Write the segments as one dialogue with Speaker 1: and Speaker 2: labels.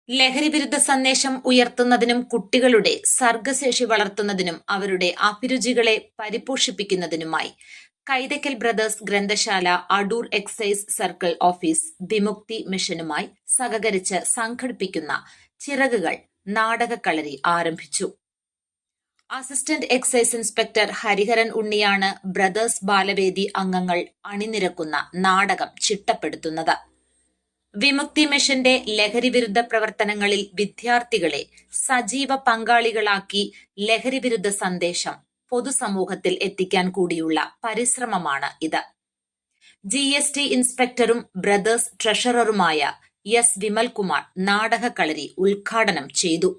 Speaker 1: ലഹരിവിരുദ്ധ സന്ദേശം ഉയർത്തുന്നതിനും കുട്ടികളുടെ സർഗശേഷി വളർത്തുന്നതിനും അവരുടെ അഭിരുചികളെ പരിപോഷിപ്പിക്കുന്നതിനുമായി കൈതക്കൽ ബ്രദേഴ്സ് ഗ്രന്ഥശാല Adoor excise circle office Vimukthi മിഷനുമായി സഹകരിച്ച് സംഘടിപ്പിക്കുന്ന ചിറകുകൾ നാടകക്കളരി ആരംഭിച്ചു. അസിസ്റ്റന്റ് എക്സൈസ് ഇൻസ്പെക്ടർ ഹരിഹരൻ ഉണ്ണിയാണ് ബ്രദേഴ്സ് ബാലവേദി അംഗങ്ങൾ അണിനിരക്കുന്ന നാടകം ചിട്ടപ്പെടുത്തുന്നത്. വിമുക്തി മിഷന്റെ ലഹരിവിരുദ്ധ പ്രവർത്തനങ്ങളിൽ വിദ്യാർത്ഥികളെ സജീവ പങ്കാളികളാക്കി ലഹരിവിരുദ്ധ സന്ദേശം പൊതുസമൂഹത്തിൽ എത്തിക്കാൻ കൂടിയുള്ള പരിശ്രമമാണ് ഇത്. GST ഇൻസ്പെക്ടറും ബ്രദേഴ്സ് ട്രഷററുമായ എസ് വിമൽകുമാർ നാടകക്കളരി ഉദ്ഘാടനം ചെയ്തു.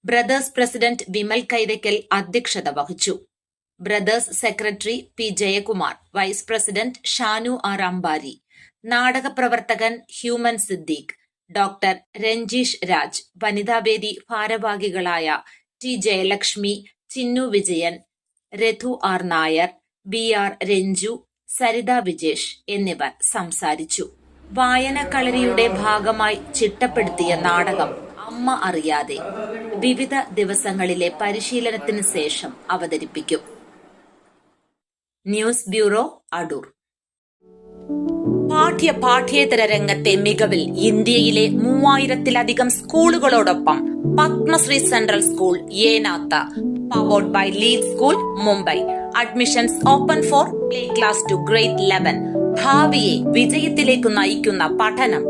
Speaker 1: ബ്രദേഴ്സ് പ്രസിഡന്റ് വിമൽ കൈതക്കൽ അധ്യക്ഷത വഹിച്ചു. Brothers secretary P Jayakumar, vice president Shanu R Ambari, നാടകപ്രവർത്തകൻ ഹ്യൂമൻ സിദ്ദീഖ്, ഡോക്ടർ രഞ്ജീഷ് രാജ്, വനിതാവേദി ഭാരവാഹികളായ T Jayalakshmi, Chinnu Vijayan, Raghu R Nair, B R Ranju, Saritha Vijesh എന്നിവർ സംസാരിച്ചു. വായനക്കളരിയുടെ ഭാഗമായി ചിട്ടപ്പെടുത്തിയ നാടകം അമ്മ അറിയാതെ വിവിധ ദിവസങ്ങളിലെ പരിശീലനത്തിന് ശേഷം അവതരിപ്പിക്കും. News bureau, Adoor. പാഠ്യേതര രംഗത്തെ മികവിൽ ഇന്ത്യയിലെ 3000-ലധികം സ്കൂളുകളോടൊപ്പം Padmashree central school Enath, powered by Lead school, Mumbai. Admissions open for play class to grade 11. ഭാവിയെ വിജയത്തിലേക്ക് നയിക്കുന്ന പഠനം